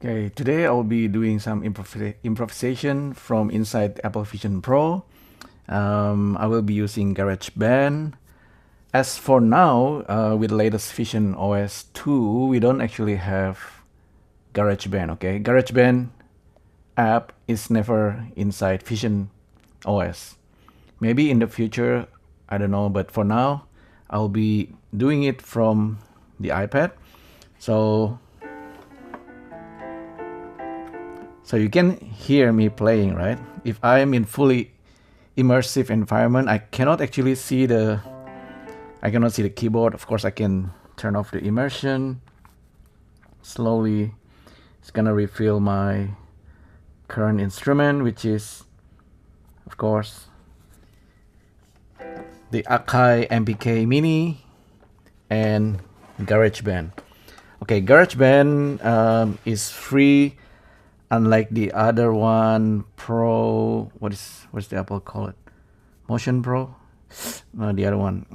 Okay, today I'll be doing some improvisation from inside Apple Vision Pro. I will be using Garageband. As for now, with latest Vision OS 2, we don't actually have Garageband, okay? Garageband app is never inside Vision OS. Maybe in the future, I don't know, but for now, I'll be doing it from the iPad. So you can hear me playing, right? If I am in fully immersive environment, I cannot actually see the keyboard. Of course, I can turn off the immersion. Slowly, it's gonna reveal my current instrument, which is, of course, the Akai MPK Mini and Garageband. Okay, Garageband is free. Unlike the other one, Pro, what's the Apple call it? Motion Pro? No, the other one.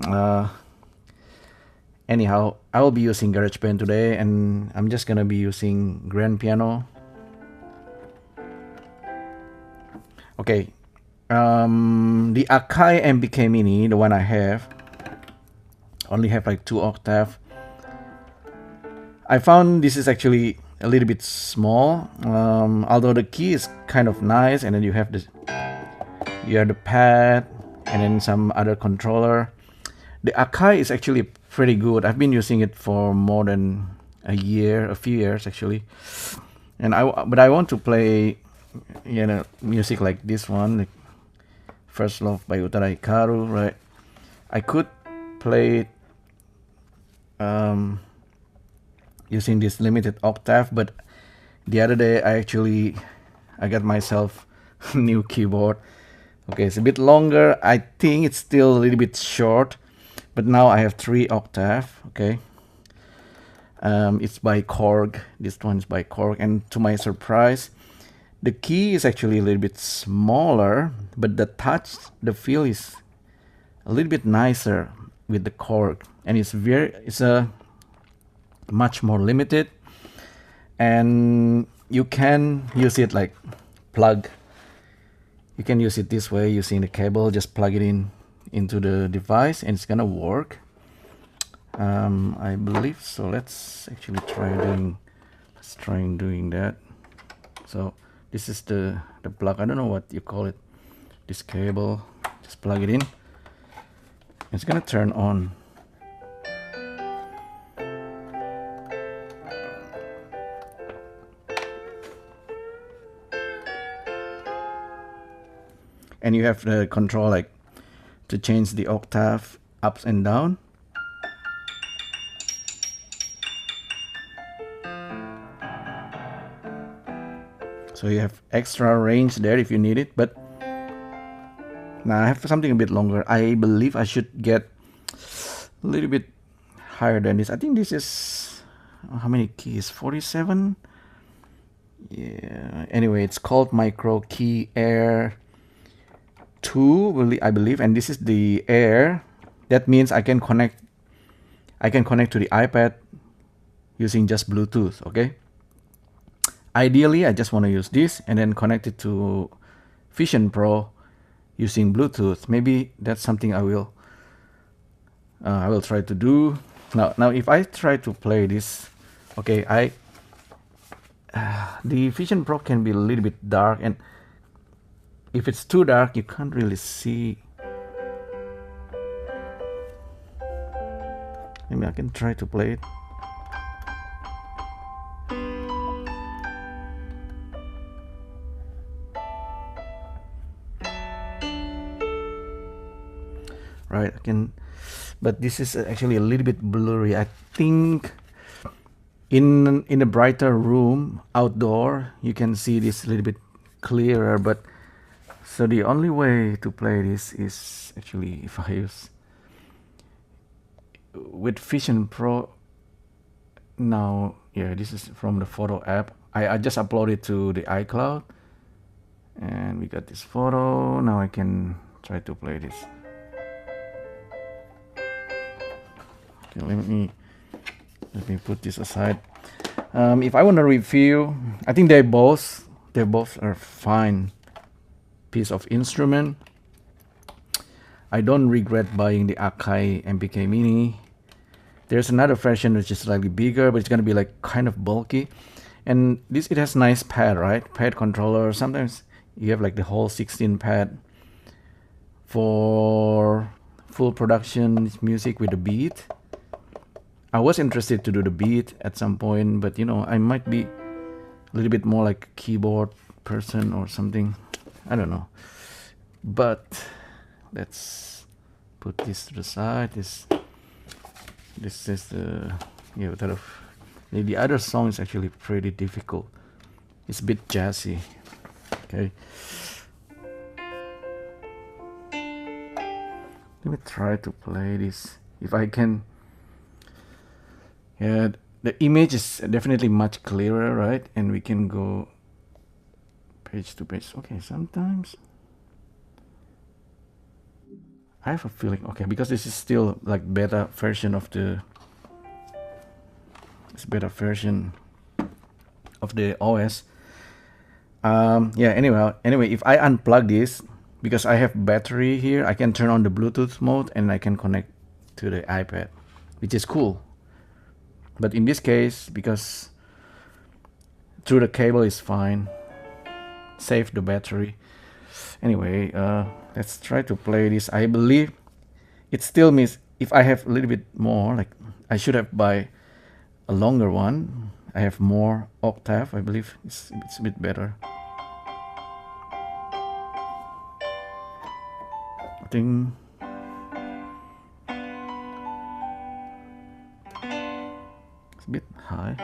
Anyhow, I will be using GarageBand today, and I'm just gonna be using grand piano. Okay, the Akai MPK Mini, the one I have, only have like 2 octave. I found this is actually a little bit small, although the key is kind of nice, and then you have the pad and then some other controller. The Akai is actually pretty good. I've been using it for more than a few years actually, and I want to play, music like this one, like First Love by Utara Hikaru, right? I could play it using this limited octave, but the other day I got myself a new keyboard. Okay, it's a bit longer. I think it's still a little bit short, but now I have 3 octave. Okay, it's by KORG. This one is by KORG, and to my surprise, the key is actually a little bit smaller, but the feel is a little bit nicer with the KORG, and it's a much more limited, and you can use it like plug. You can use it this way using the cable. Just plug it into the device, and it's gonna work. I believe so. Let's actually try doing that. So this is the plug. I don't know what you call it. This cable. Just plug it in. It's gonna turn on. And you have the control like to change the octave up and down. So you have extra range there if you need it, but now I have something a bit longer. I believe I should get a little bit higher than this. I think this is, how many keys? 47? Yeah, anyway, it's called MicroKey Air 2, I believe, and this is the Air. That means I can connect to the iPad using just Bluetooth. Okay, ideally I just want to use this and then connect it to Vision Pro using Bluetooth. Maybe that's something I will try to do. Now if I try to play this, okay, the Vision Pro can be a little bit dark, and if it's too dark, you can't really see. Maybe I can try to play it. Right, I can, but this is actually a little bit blurry. I think in a brighter room outdoor, you can see this a little bit clearer, but so the only way to play this is actually if I use with Vision Pro. Now, yeah, this is from the photo app. I just uploaded to the iCloud, and we got this photo. Now I can try to play this. Okay, let me put this aside. If I want to review, I think they both are fine piece of instrument. I don't regret buying the Akai MPK Mini. There's another version which is slightly bigger, but it's gonna be like kind of bulky. And this, it has nice pad, right? Pad controller. Sometimes you have like the whole 16 pad for full production music with the beat. I was interested to do the beat at some point, but you know, I might be a little bit more like a keyboard person or something. I don't know. But let's put this to the side. This is the, you know, sort of, the other song is actually pretty difficult. It's a bit jazzy. Okay. Let me try to play this if I can. Yeah, the image is definitely much clearer, right? And we can go page to page. Okay, sometimes I have a feeling, okay, because this is still like beta version of the, it's beta version of the OS. Yeah, anyway, if I unplug this, because I have battery here, I can turn on the Bluetooth mode and I can connect to the iPad, which is cool. But in this case, because through the cable is fine, save the battery. Anyway, let's try to play this. I believe it still means if I have a little bit more, like I should have buy a longer one. I have more octave. I believe it's a bit better. I think it's a bit high.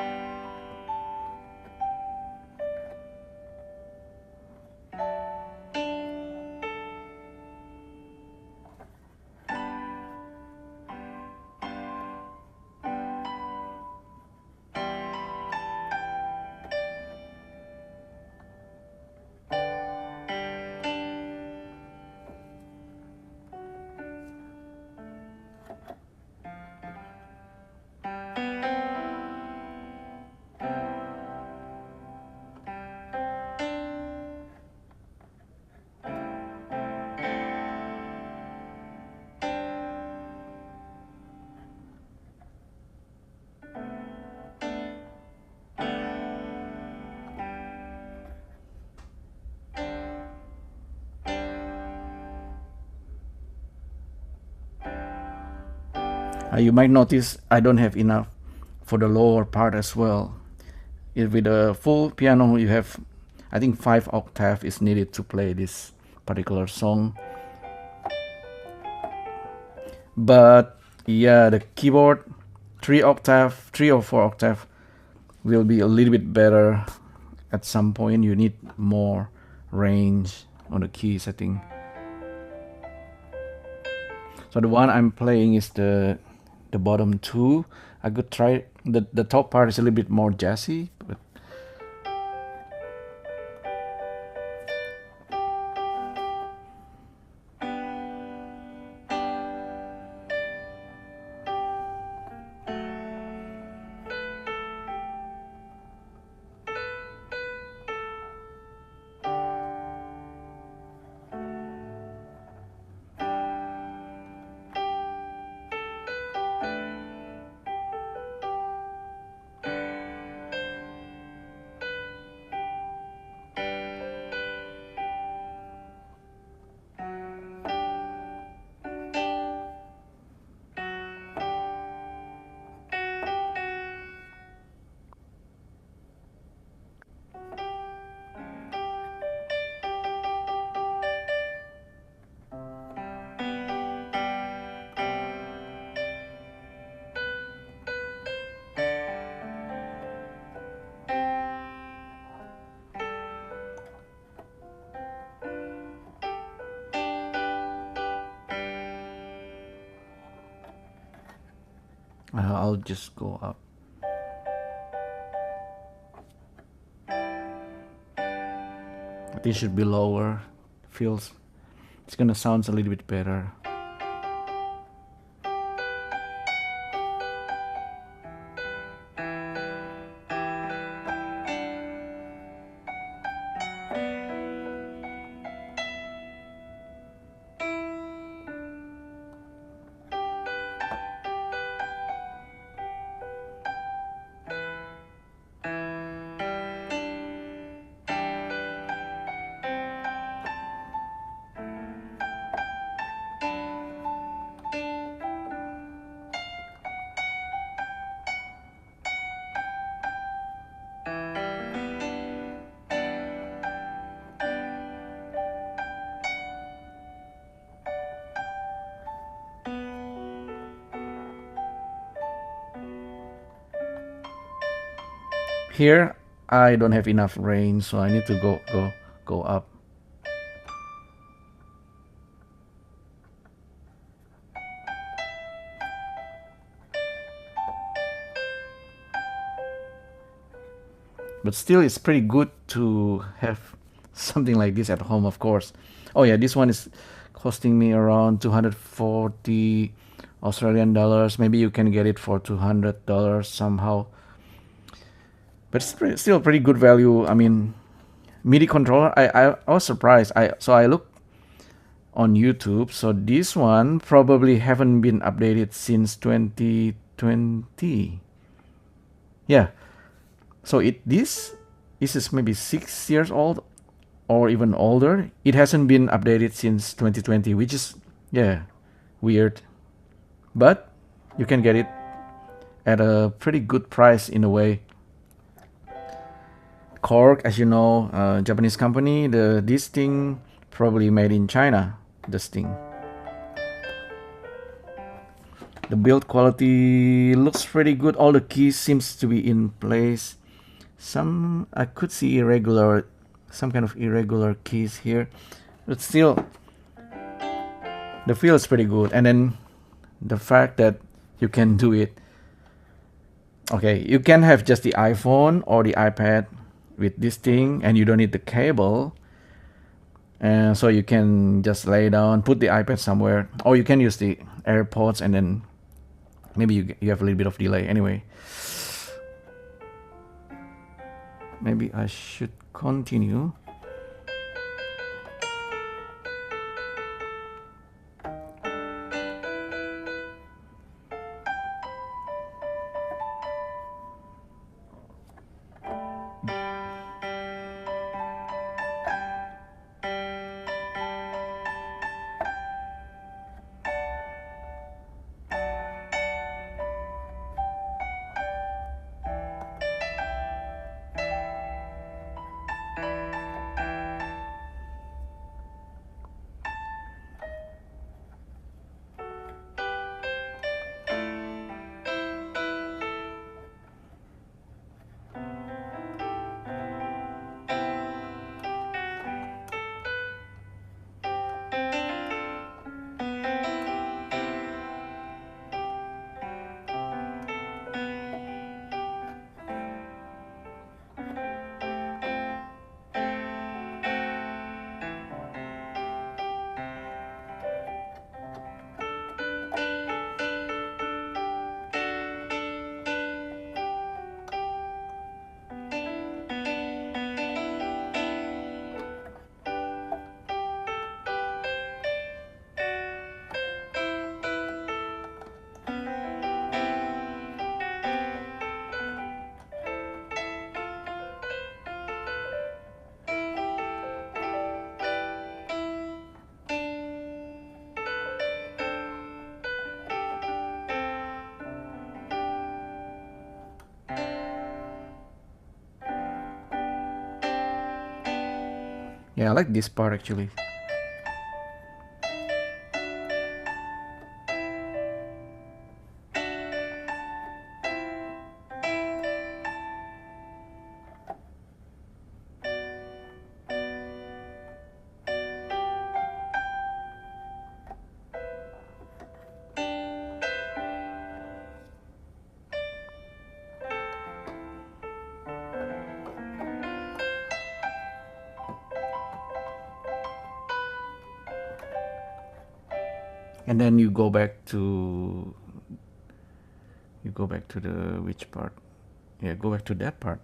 You might notice I don't have enough for the lower part as well. With a full piano, you have, I think 5 octave is needed to play this particular song. But yeah, the keyboard 3 or 4 octave will be a little bit better. At some point you need more range on the keys, I think. So the one I'm playing is the bottom 2. I could try the top part is a little bit more jazzy, but I'll just go up. I think it should be lower. Feels it's gonna sound a little bit better. Here I don't have enough range, so I need to go up. But still, it's pretty good to have something like this at home, of course. Oh yeah, this one is costing me around 240 Australian dollars. Maybe you can get it for $200 somehow. But it's still pretty good value. I mean, MIDI controller. I was surprised. I looked on YouTube. So this one probably haven't been updated since 2020. Yeah. So this is maybe 6 years old or even older. It hasn't been updated since 2020, which is, yeah, weird. But you can get it at a pretty good price in a way. KORG, as you know, Japanese company. This thing probably made in China. This thing. The build quality looks pretty good. All the keys seems to be in place. Some I could see some kind of irregular keys here, but still, the feel is pretty good. And then the fact that you can do it. Okay, you can have just the iPhone or the iPad with this thing, and you don't need the cable. And so you can just lay down, put the iPad somewhere, or you can use the AirPods, and then maybe you have a little bit of delay. Anyway, maybe I should continue. Yeah, I like this part actually. And then you go back to the which part? Yeah, go back to that part.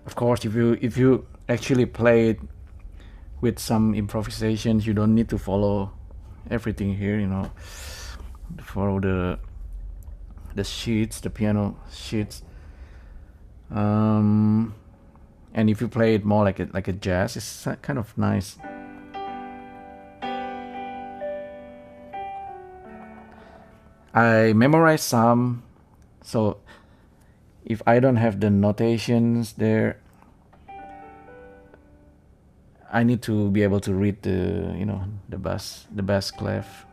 Of course, if you actually play it with some improvisations, you don't need to follow everything here, you know. Follow the sheets, the piano sheets. And if you play it more like a jazz, it's kind of nice. I memorize some, so if I don't have the notations there, I need to be able to read the, you know, the bass clef.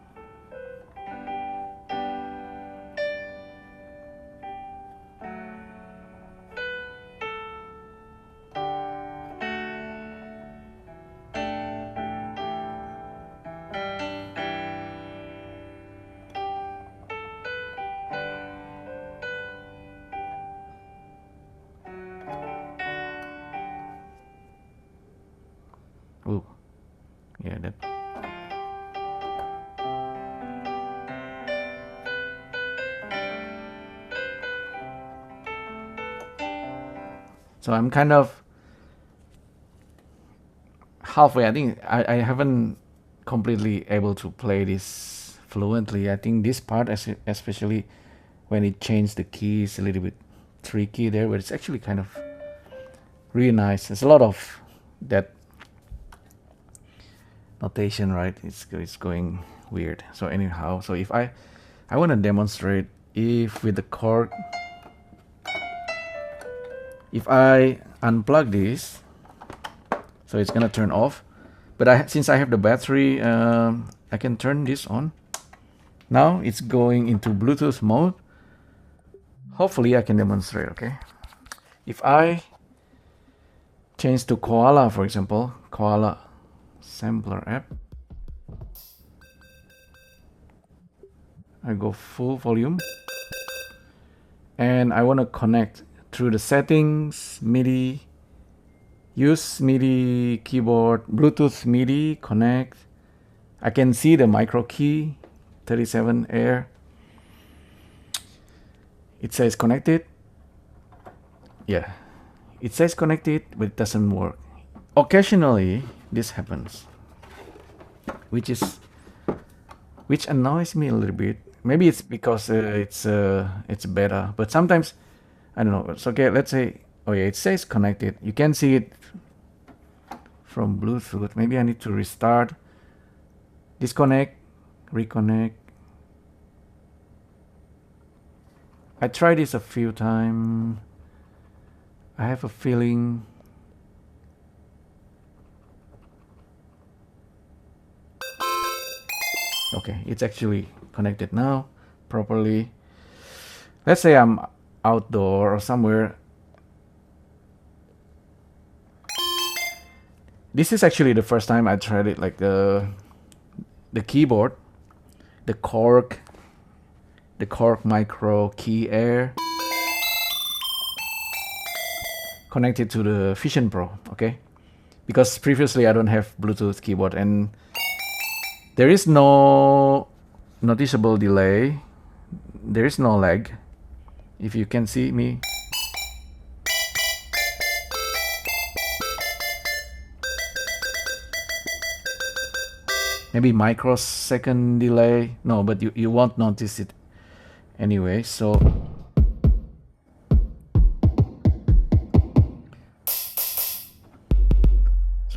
Oh, yeah, that. So I'm kind of halfway. I think I haven't completely able to play this fluently. I think this part, especially when it changed the keys, a little bit tricky there, but it's actually kind of really nice. There's a lot of that notation, right? It's going weird. So anyhow, so if I want to demonstrate if with the KORG, if I unplug this, so it's gonna turn off. But since I have the battery, I can turn this on. Now it's going into Bluetooth mode. Hopefully I can demonstrate, okay? If I change to Koala, for example, Koala sampler app, I go full volume, and I want to connect through the settings, MIDI, use MIDI keyboard, Bluetooth MIDI, connect. I can see the MicroKey 37 Air. It says connected. Yeah, it says connected, but it doesn't work. Occasionally this happens, which annoys me a little bit. Maybe it's because it's beta, but sometimes I don't know. It's okay. Let's say, oh yeah, it says connected. You can see it from Bluetooth. Maybe I need to restart, disconnect, reconnect. I tried this a few times. I have a feeling okay, it's actually connected now properly. Let's say I'm outdoor or somewhere. This is actually the first time I tried it, like the keyboard, the KORG MicroKey Air connected to the Vision Pro, okay? Because previously I don't have Bluetooth keyboard and there is no noticeable delay. There is no lag. If you can see me. Maybe microsecond delay. No, but you won't notice it anyway. So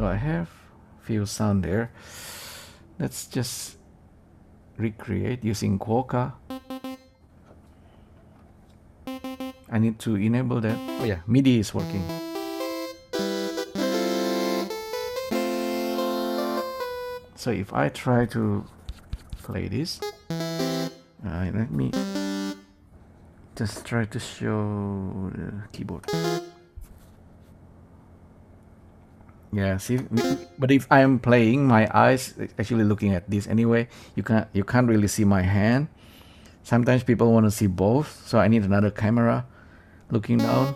I have few sound there. Let's just recreate using Quokka. I need to enable that. Oh yeah, MIDI is working. So if I try to play this, let me just try to show the keyboard. Yeah, see, but if I'm playing, my eyes actually looking at this anyway. You can't really see my hand. Sometimes people want to see both, so I need another camera looking down.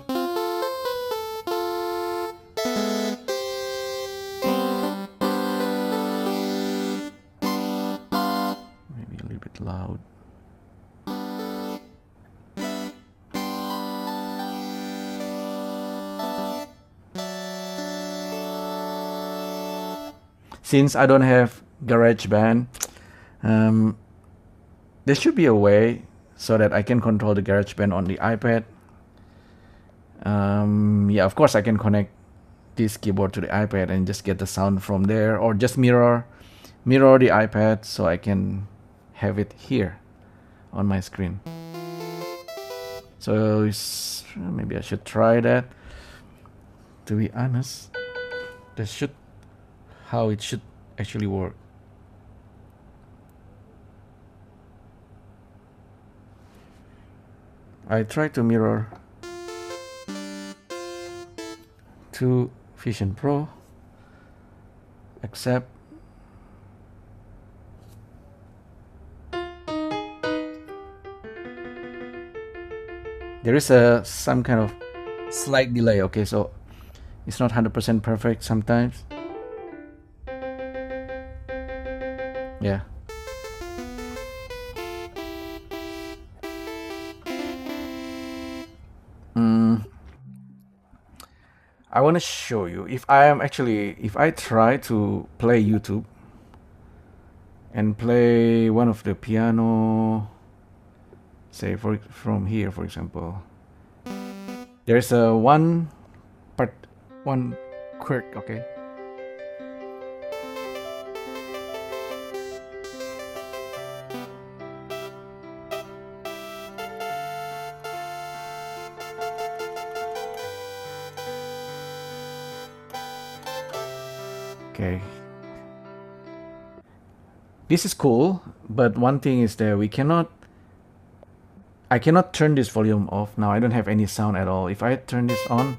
Maybe a little bit loud. Since I don't have Garageband, there should be a way so that I can control the Garageband on the iPad. Yeah, of course I can connect this keyboard to the iPad and just get the sound from there, or just mirror the iPad so I can have it here on my screen. So maybe I should try that. To be honest, there should how it should actually work. I try to mirror to Vision Pro, except there is some kind of slight delay. Okay, so it's not 100% perfect sometimes. Yeah. I want to show you if I try to play YouTube and play one of the piano, say from here, for example, there's a one quirk, okay? Okay. This is cool, but one thing is that I cannot turn this volume off now. I don't have any sound at all. If I turn this on,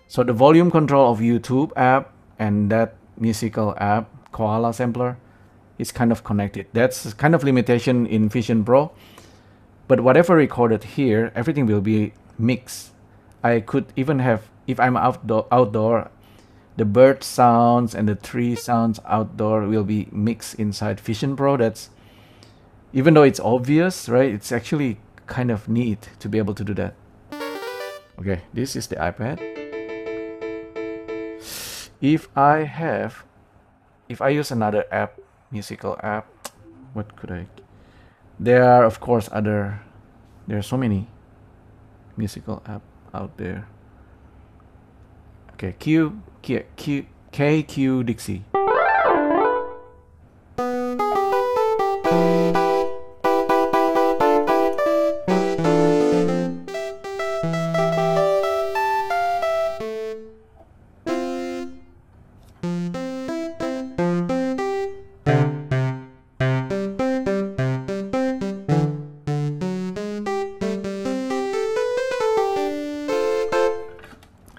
so the volume control of YouTube app and that musical app, Koala Sampler, is kind of connected. That's kind of limitation in Vision Pro. But whatever recorded here, everything will be mixed. I could even have, if I'm outdoor, the bird sounds and the tree sounds outdoor will be mixed inside Vision Pro. That's, even though it's obvious, right? It's actually kind of neat to be able to do that. Okay, this is the iPad. If I use another app, musical app, what could I? There are of course there are so many musical app out there. Okay, KQ Dixie.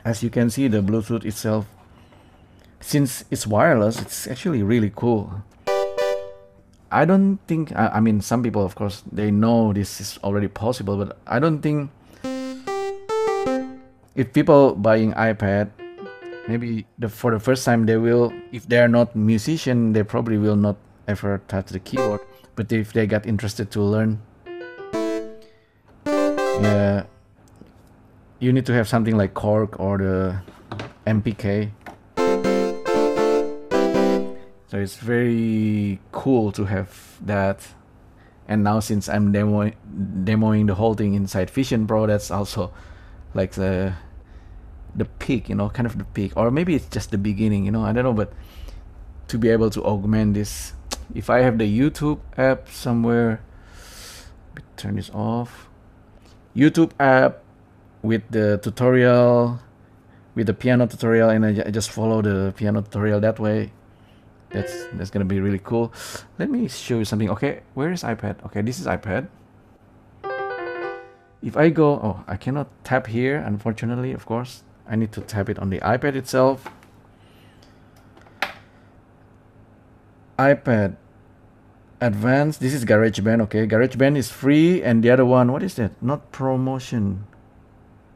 As you can see, the Bluetooth itself, since it's wireless, it's actually really cool. I don't think, I mean, some people, of course, they know this is already possible, but I don't think if people buying iPad, maybe for the first time they will, if they're not musician, they probably will not ever touch the keyboard. But if they got interested to learn, yeah, you need to have something like KORG or the MicroKey. So it's very cool to have that. And now since I'm demoing the whole thing inside Vision Pro, that's also like the peak, you know, kind of the peak. Or maybe it's just the beginning, you know, I don't know. But to be able to augment this, if I have the YouTube app somewhere, turn this off. YouTube app with the tutorial, with the piano tutorial, and I just follow the piano tutorial that way. That's gonna be really cool. Let me show you something. Okay, where is iPad? Okay, this is iPad. If I go, oh, I cannot tap here, unfortunately, of course. I need to tap it on the iPad itself. iPad Advanced, this is Garageband, okay. Garageband is free, and the other one, what is that? Not promotion.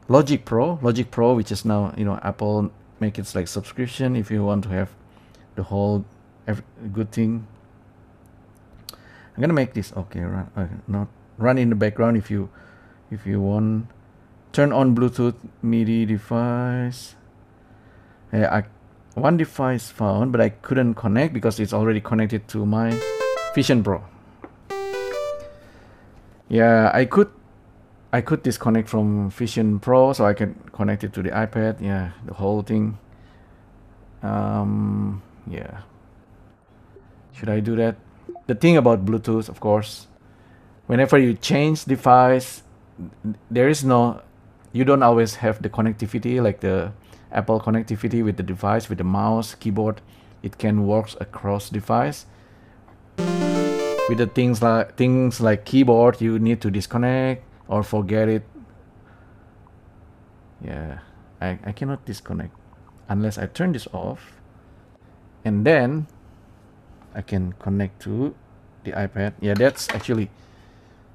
Logic Pro, which is now, you know, Apple make it like subscription if you want to have the whole good thing. I'm gonna make this okay. Not run in the background if you want. Turn on Bluetooth MIDI device. One device found, but I couldn't connect because it's already connected to my Vision Pro. Yeah, I could disconnect from Vision Pro so I can connect it to the iPad. Yeah, the whole thing. Yeah. Should I do that? The thing about Bluetooth, of course, whenever you change device, you don't always have the connectivity like the Apple connectivity with the device, with the mouse, keyboard. it can work across device. With the things like keyboard, you need to disconnect or forget it. Yeah, I cannot disconnect unless I turn this off, and then I can connect to the iPad. Yeah, that's actually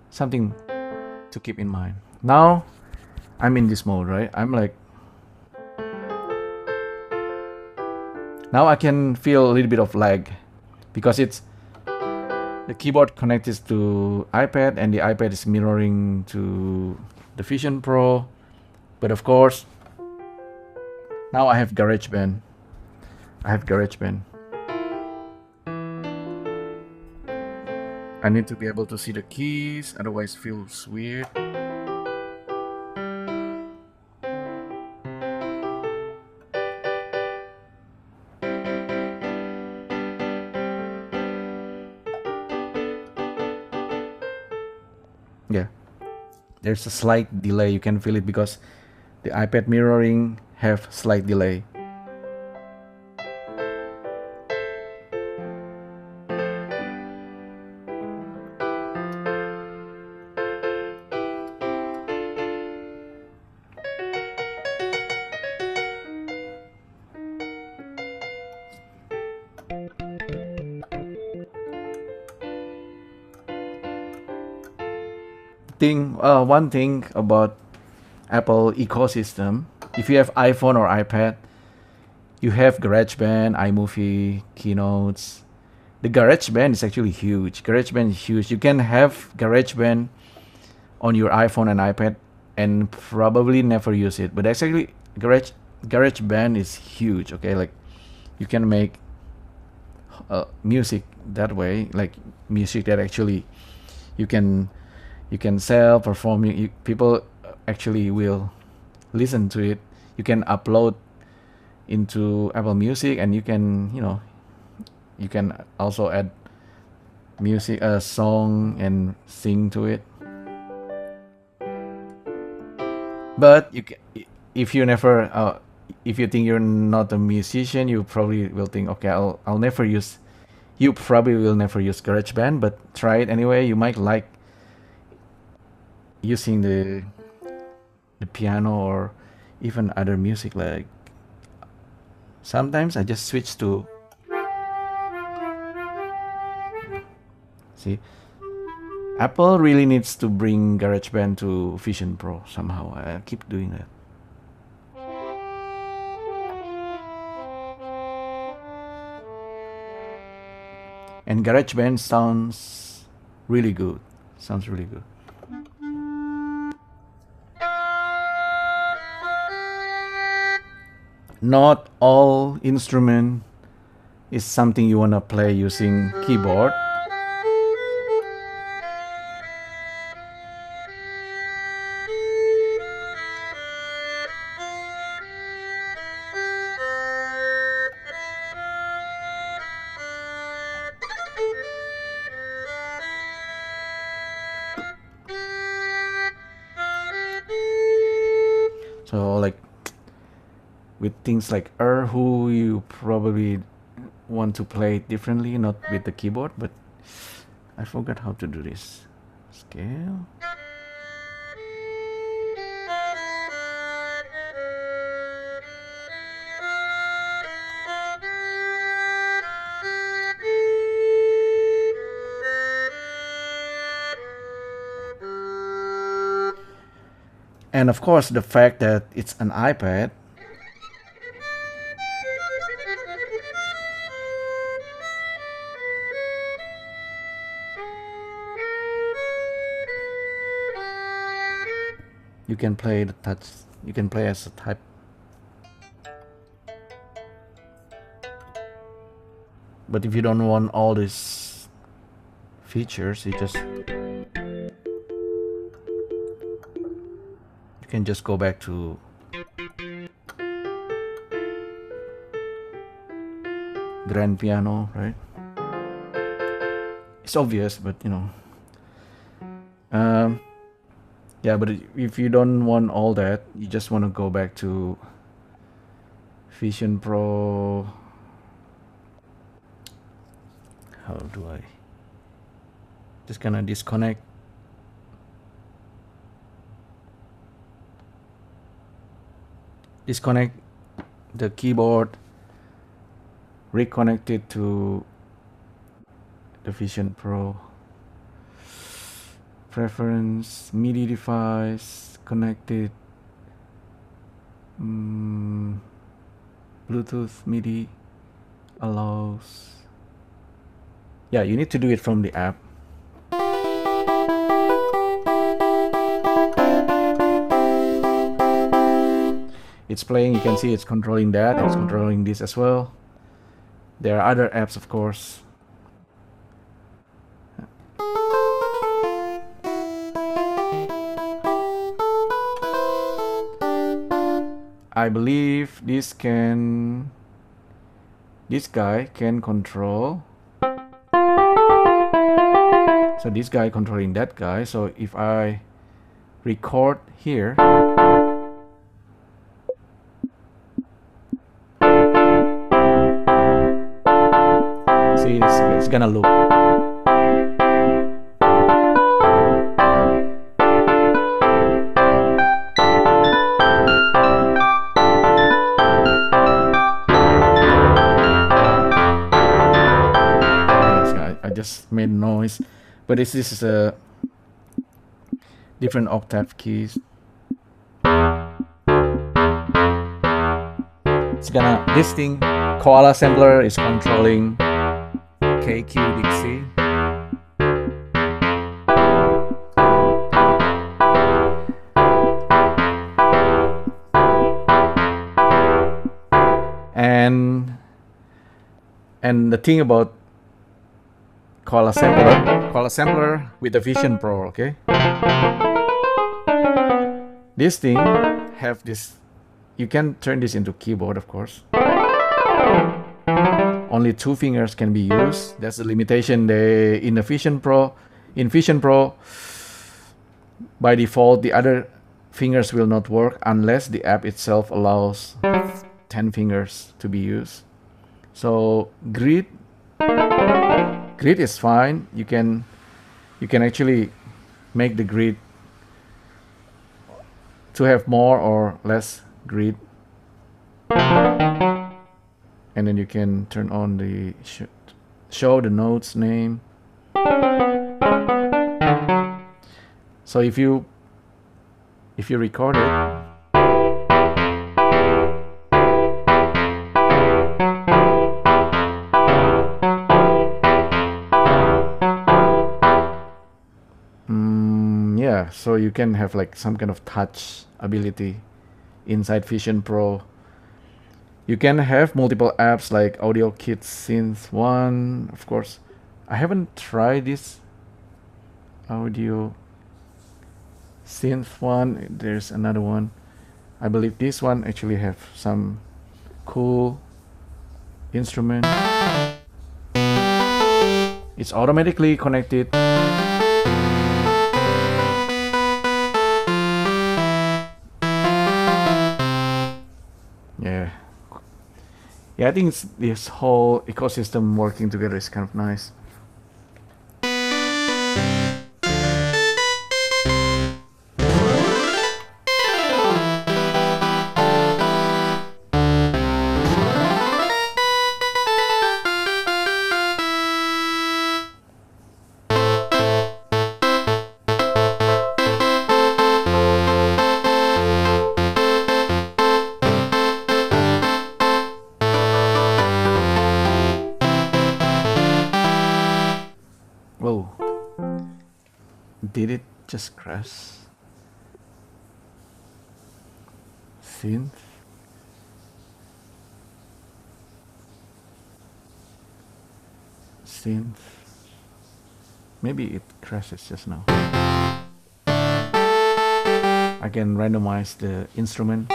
something to keep in mind. Now I'm in this mode, right? I'm like, now I can feel a little bit of lag because it's the keyboard connected to iPad and the iPad is mirroring to the Vision Pro. But of course, now I have Garageband. I need to be able to see the keys, otherwise feels weird. Yeah, there's a slight delay. You can feel it because the iPad mirroring have slight delay. One thing about Apple ecosystem, if you have iPhone or iPad, you have GarageBand, iMovie, Keynotes. The GarageBand is actually huge. GarageBand is huge. You can have GarageBand on your iPhone and iPad and probably never use it. But actually, GarageBand is huge. Okay, like you can make music that way, like music that actually you can sell, perform. People actually will listen to it. You can upload into Apple Music, and you can you can also add music, a song, and sing to it. But you can, if you never if you think you're not a musician, you probably will think, okay, I'll never use. You probably will never use GarageBand, but try it anyway. You might like using the piano or even other music. Like sometimes I just switch to, see, Apple really needs to bring GarageBand to Vision Pro somehow. I keep doing that. And GarageBand sounds really good. Sounds really good. Not all instrument is something you wanna play using keyboard. So like with things like who you probably want to play it differently, not with the keyboard, but I forgot how to do this. Scale. And of course, the fact that it's an iPad, you can play the touch, you can play as a type. But if you don't want all these features, you can just go back to grand piano, right? It's obvious, but yeah, but if you don't want all that, you just want to go back to Vision Pro how do I just gonna disconnect. Disconnect the keyboard, reconnect it to the Vision Pro. Preference, MIDI device, connected, Bluetooth, MIDI, allows. Yeah, you need to do it from the app. It's playing, you can see it's controlling that, it's controlling this as well. There are other apps, of course. I believe this guy can control. So this guy controlling that guy. So if I record here, see, it's gonna loop. I just made noise, but this is a different octave keys. It's gonna, this thing, Koala sampler is controlling KQ Dixie. And the thing about Koala sampler with the Vision Pro, okay? This thing have this, you can turn this into keyboard, of course. Only 2 fingers can be used. That's the limitation in the Vision Pro. In Vision Pro, by default, the other fingers will not work unless the app itself allows 10 fingers to be used. So grid is fine. You can actually make the grid to have more or less grid, and then you can turn on the show the notes name. So if you record it, yeah, so you can have like some kind of touch ability inside Vision Pro. You can have multiple apps like Audio Kit Synth 1, of course. I haven't tried this Audio Synth 1. There's another one. I believe this one actually have some cool instrument. It's automatically connected. Yeah, I think this whole ecosystem working together is kind of nice. Whoa, did it just crash? Synth? Maybe it crashes just now. I can randomize the instrument.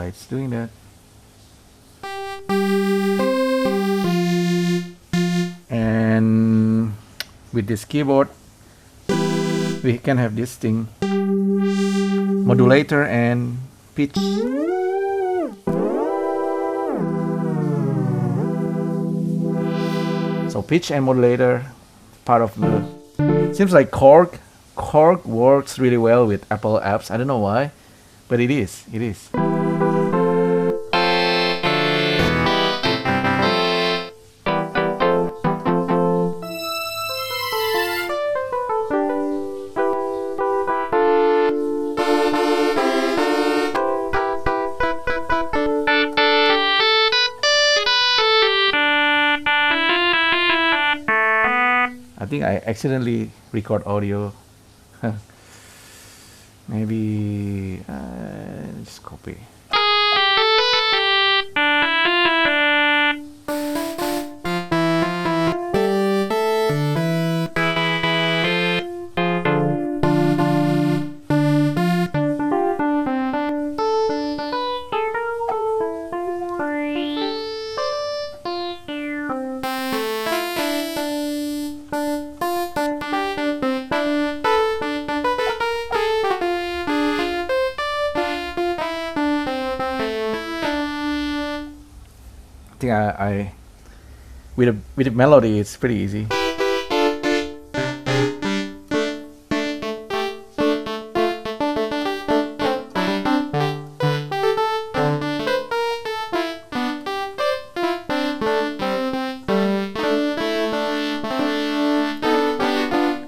it's doing that. And with this keyboard we can have this thing, modulator and pitch. So pitch and modulator, part of the, seems like KORG works really well with Apple apps. I don't know why, but it is. I think I accidentally record audio. Maybe just copy. I think I with a melody it's pretty easy.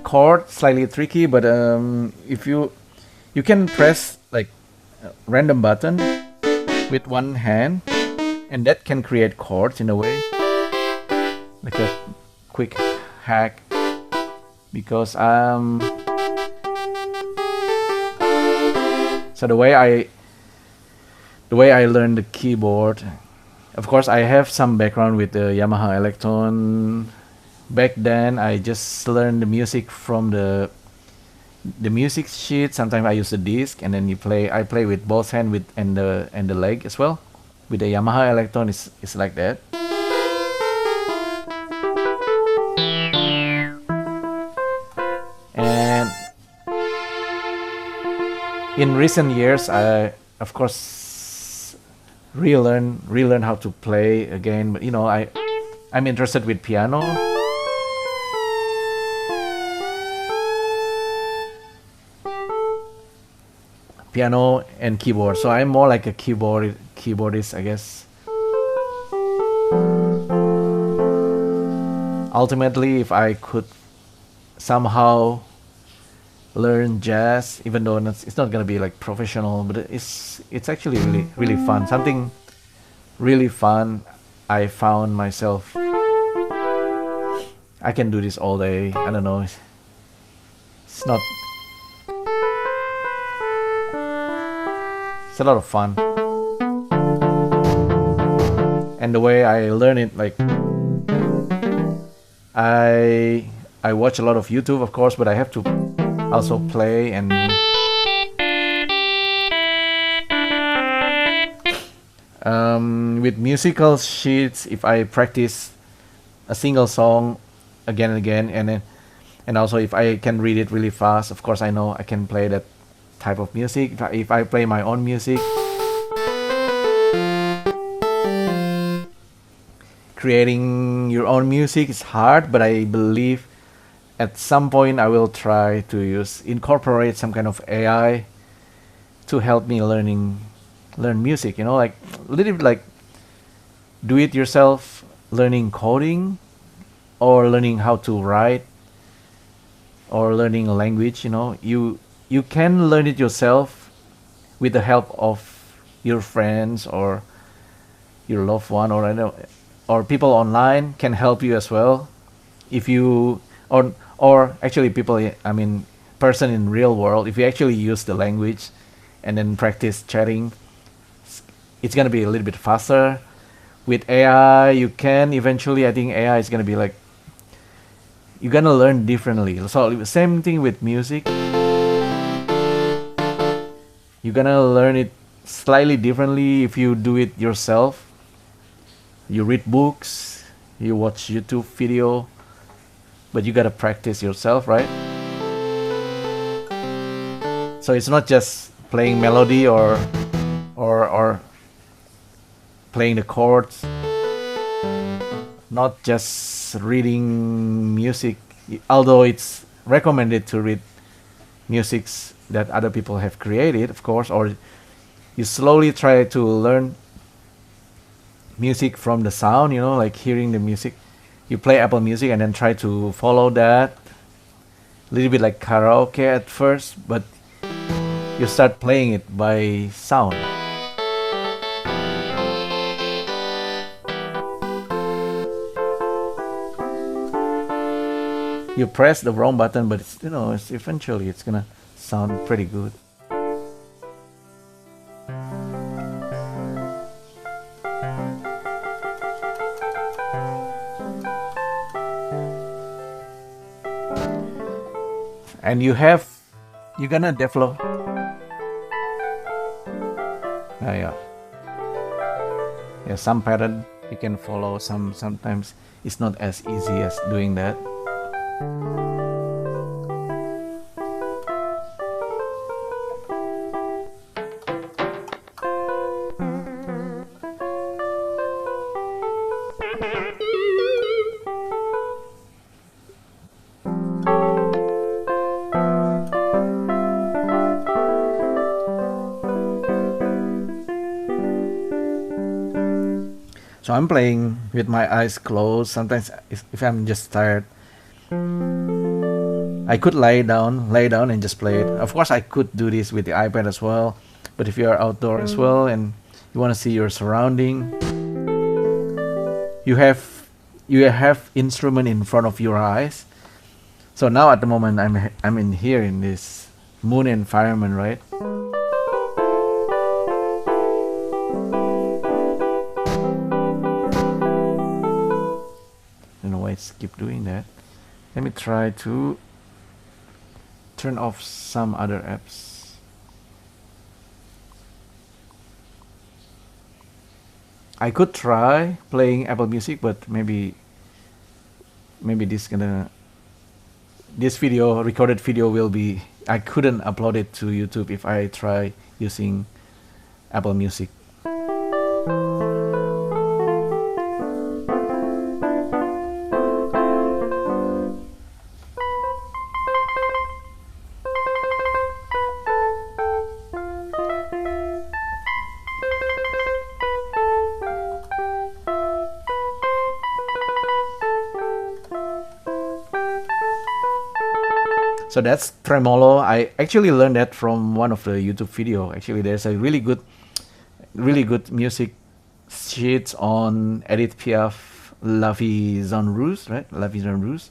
Chord slightly tricky, but if you can press like a random button with one hand, and that can create chords in a way, like a quick hack. Because so the way I learned the keyboard, of course I have some background with the Yamaha Electron. Back then I just learned the music from the music sheet. Sometimes I use the disc, and then I play with both hand with and the leg as well. With the Yamaha Electron it's like that. And in recent years I of course relearn how to play again, but you know I'm interested with piano. Piano and keyboard, so I'm more like a keyboardist, I guess. Ultimately, if I could somehow learn jazz, even though it's not gonna be like professional, but it's actually really fun. Something really fun. I found myself, I can do this all day. I don't know. It's not. It's a lot of fun. And the way I learn it, like I watch a lot of YouTube, of course, but I have to also play. And with musical sheets, if I practice a single song again and again, and also if I can read it really fast, of course I know I can play that type of music. If I play my own music, creating your own music is hard, but I believe at some point I will try to incorporate some kind of AI to help me learn music, you know, like a little bit like do it yourself, learning coding or learning how to write or learning a language. You know, you can learn it yourself with the help of your friends or your loved one, or I know, or people online can help you as well. If you or actually people, I mean person in real world, if you actually use the language and then practice chatting, it's gonna be a little bit faster. With AI, you can eventually, I think AI is gonna be like, you're gonna learn differently. So same thing with music. You're gonna learn it slightly differently if you do it yourself. You read books, you watch YouTube video, but you gotta practice yourself, right? So it's not just playing melody or playing the chords, not just reading music, although it's recommended to read musics that other people have created, of course, or you slowly try to learn music from the sound, you know, like hearing the music. You play Apple Music and then try to follow that. A little bit like karaoke at first, but you start playing it by sound. You press the wrong button, but it's, you know, it's eventually it's gonna sound pretty good. And you're gonna develop. Yeah, some pattern you can follow. Sometimes it's not as easy as doing that. So I'm playing with my eyes closed. Sometimes if I'm just tired, I could lay down and just play it. Of course, I could do this with the iPad as well. But if you are outdoor as well and you want to see your surrounding, you have instrument in front of your eyes. So now at the moment I'm in here in this moon environment, right? Keep doing that. Let me try to turn off some other apps. I could try playing Apple Music, but maybe this recorded video will be, I couldn't upload it to YouTube if I try using Apple Music. So that's tremolo. I actually learned that from one of the YouTube video. Actually, there's a really good music sheets on Edith Piaf, La Vie en Rose, right? La Vie en Rose.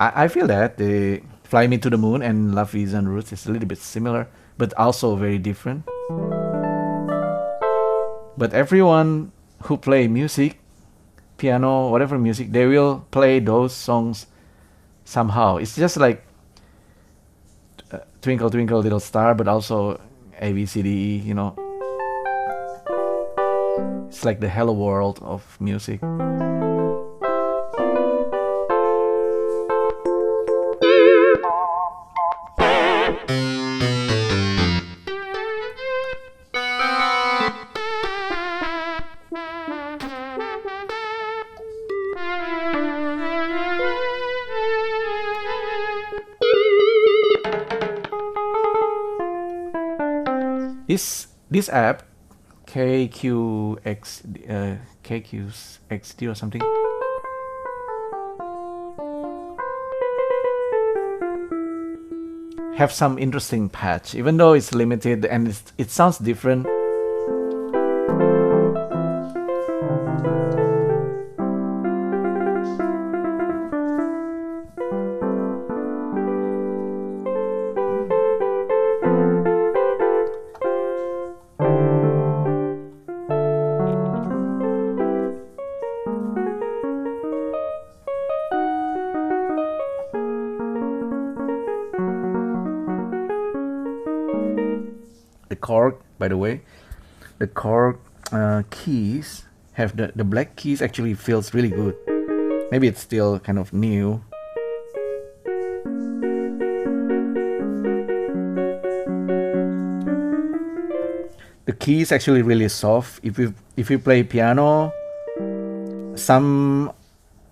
I feel that the Fly Me to the Moon and La Vie en Rose is a little bit similar, but also very different. But everyone who play music, piano, whatever music, they will play those songs somehow. It's just like Twinkle Twinkle Little Star, but also A, B, C, D, E, you know. It's like the hello world of music. This app, KQXD or something, have some interesting patch, even though it's limited and it sounds different. the KORG, by the way. The KORG keys have the black keys actually feels really good. Maybe it's still kind of new. The key is actually really soft. If you play piano, some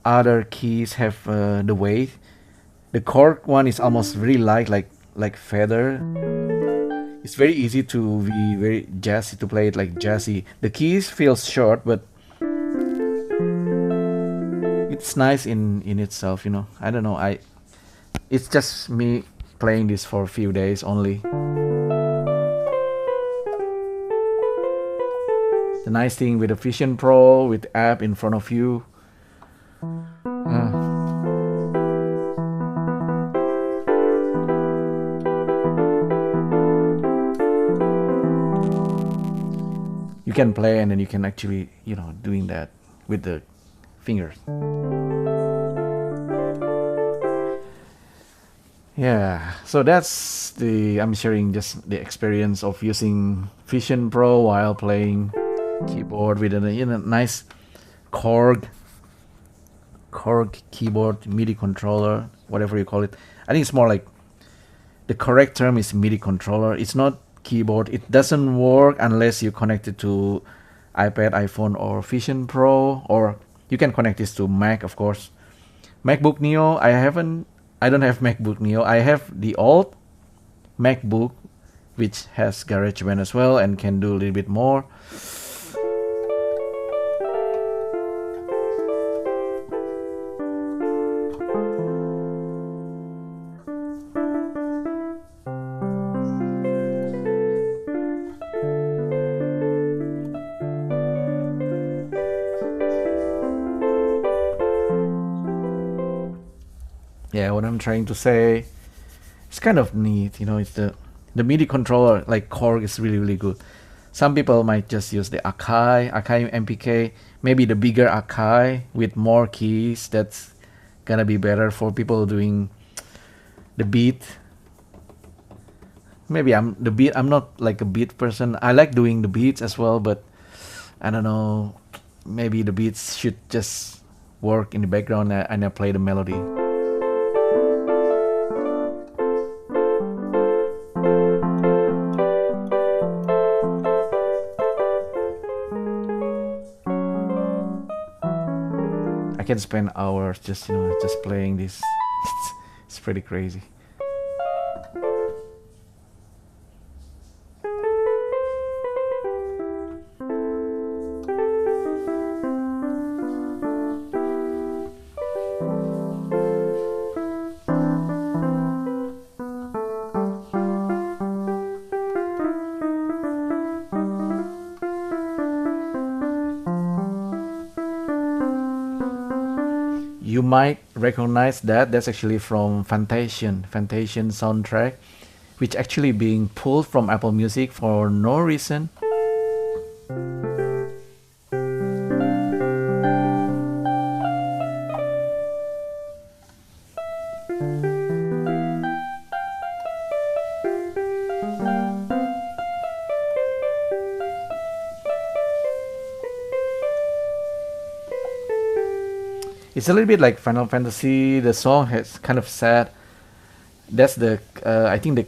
other keys have the weight. The KORG one is almost really light, like feather. It's very easy to be very jazzy, to play it like jazzy. The keys feels short, but it's nice in itself, you know. I don't know. It's just me playing this for a few days only. The nice thing with the Vision Pro, with the app in front of you. You can play and then you can actually, you know, doing that with the fingers. Yeah, so that's I'm sharing just the experience of using Vision Pro while playing keyboard with a nice KORG keyboard, MIDI controller, whatever you call it. I think it's more like, the correct term is MIDI controller. It's not keyboard. It doesn't work unless you connect it to iPad, iPhone, or Vision Pro, or you can connect this to Mac, of course. MacBook Neo, I don't have MacBook Neo. I have the old MacBook, which has Garageband as well and can do a little bit more. Yeah, what I'm trying to say, it's kind of neat, you know. It's the MIDI controller, like KORG, is really good. Some people might just use the Akai MPK, maybe the bigger Akai with more keys. That's gonna be better for people doing the beat. Maybe I'm not like a beat person. I like doing the beats as well, but I don't know, maybe the beats should just work in the background and I play the melody. I can spend hours just playing this. It's pretty crazy. You might recognize that's actually from Fantasia soundtrack, which actually being pulled from Apple Music for no reason. It's a little bit like Final Fantasy. The song has kind of sad. That's the I think the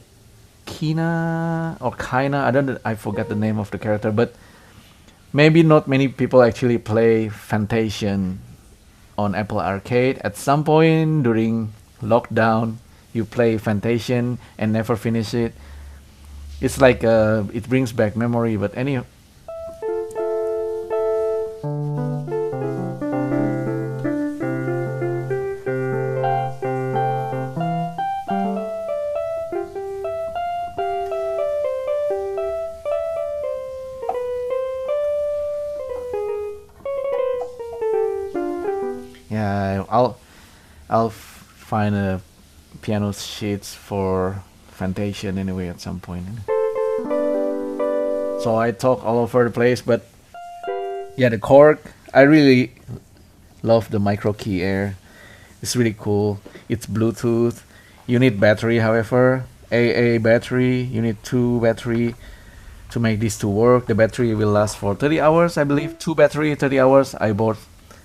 Kina or Kaina. I forgot the name of the character, but maybe not many people actually play Fantasia on Apple Arcade. At some point during lockdown, you play Fantasia and never finish it. It's like it brings back memory. But anyhow. Yeah, I'll find a piano sheets for Fantasia anyway at some point. So I talk all over the place, but yeah, the KORG, I really love the MicroKey Air. It's really cool. It's Bluetooth. You need battery, however, AA battery. You need 2 battery. to make this to work. The battery will last for 30 hours, I believe. Two battery, 30 hours. I bought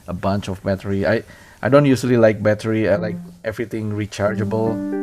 a bunch of battery. I don't usually like battery. I like everything rechargeable.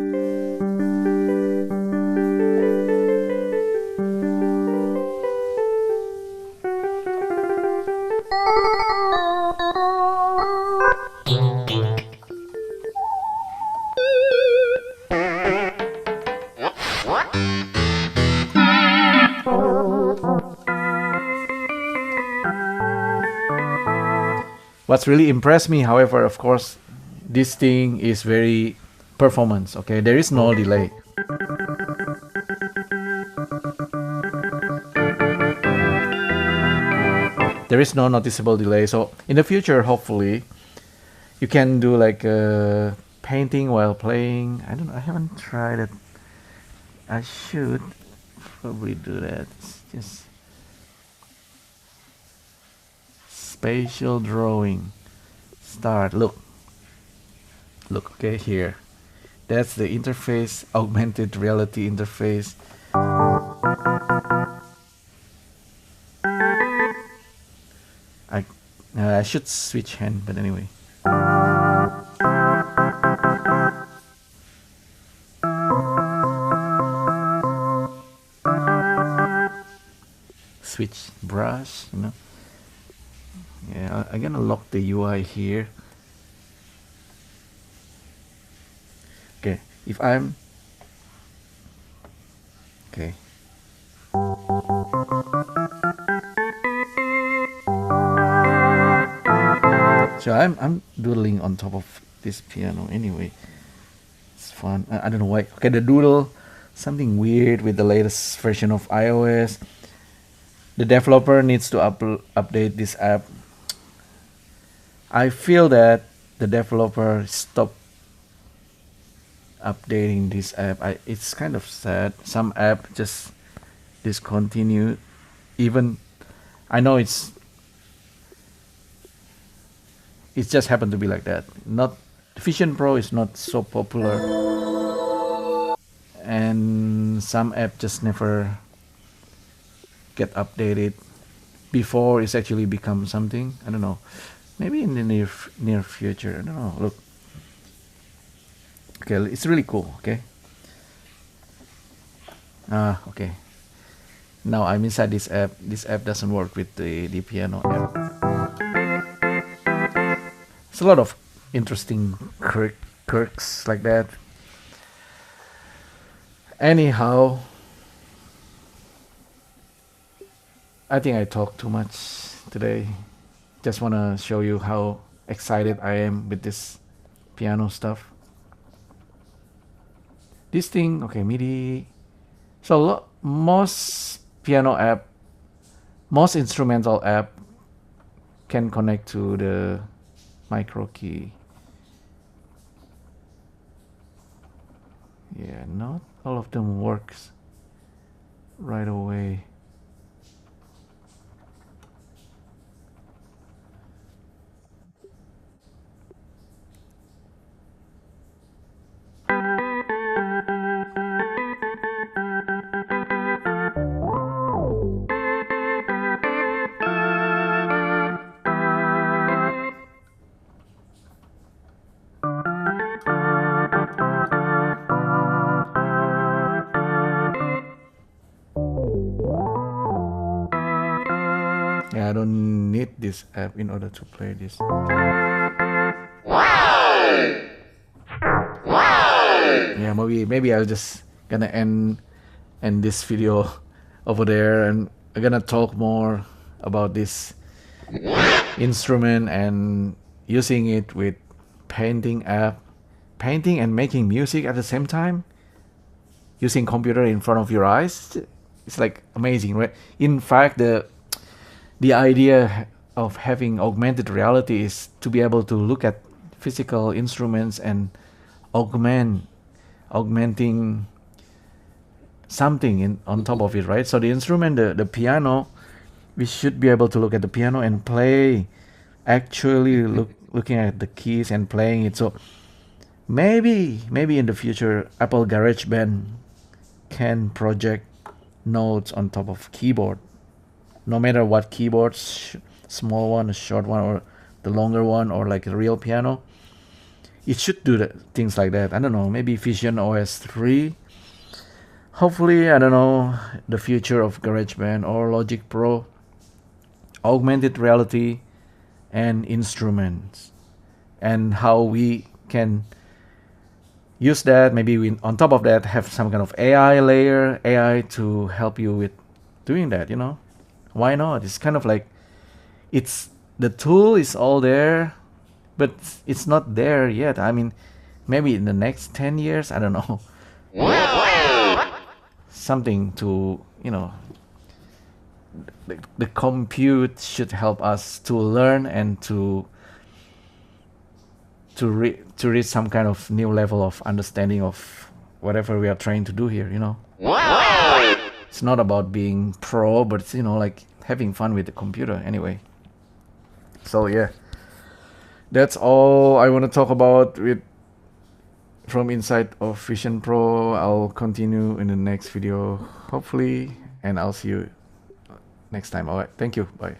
What's really impressed me, however, of course, this thing is very performance. Okay, there is no delay. There is no noticeable delay. So in the future, hopefully, you can do like painting while playing. I don't know. I haven't tried it. I should probably do that. It's just spatial drawing. Start. Look. Okay, here. That's the interface, augmented reality interface. I should switch hand, but anyway. Switch brush, you know. Yeah, I'm gonna lock the UI here. Okay, if I'm okay. So I'm doodling on top of this piano anyway. It's fun. I don't know why. Okay, the doodle, something weird with the latest version of iOS. The developer needs to update this app. I feel that the developer stopped updating this app. It's kind of sad. Some app just discontinued. Even I know it's just happened to be like that. Not Vision Pro is not so popular, and some app just never get updated before it's actually become something. I don't know. Maybe in the near future. I don't know. Look. Okay, it's really cool. Okay. Okay. Now I'm inside this app. This app doesn't work with the piano app. It's a lot of interesting quirks like that. Anyhow, I think I talked too much today. Just want to show you how excited I am with this piano stuff. This thing, okay, MIDI. So most piano app, most instrumental app can connect to the MicroKey. Yeah, not all of them works right away. Yeah, I don't need this app in order to play this. Yeah, maybe I'll just gonna end this video over there, and I'm gonna talk more about this instrument and using it with painting app, painting and making music at the same time, using computer in front of your eyes. It's like amazing, right? In fact, the idea of having augmented reality is to be able to look at physical instruments and augmenting something on top of it, right? So the instrument, the piano, we should be able to look at the piano and play, actually looking at the keys and playing it. So maybe in the future, Apple Garageband can project notes on top of keyboard. No matter what keyboard, small one, a short one, or the longer one, or like a real piano, it should do things like that. I don't know, maybe Vision OS 3. Hopefully, I don't know, the future of GarageBand or Logic Pro, augmented reality, and instruments, and how we can use that. Maybe we, on top of that, have some kind of AI layer, AI to help you with doing that, you know? Why not? It's kind of like, it's, the tool is all there, but it's not there yet. I mean, maybe in the next 10 years, I don't know. Something to, you know, the compute should help us to learn and to reach some kind of new level of understanding of whatever we are trying to do here, you know. It's not about being pro, but it's, you know, like having fun with the computer anyway. So yeah, that's all I want to talk about with from inside of Vision Pro. I'll continue in the next video, hopefully, and I'll see you next time. All right, thank you, bye.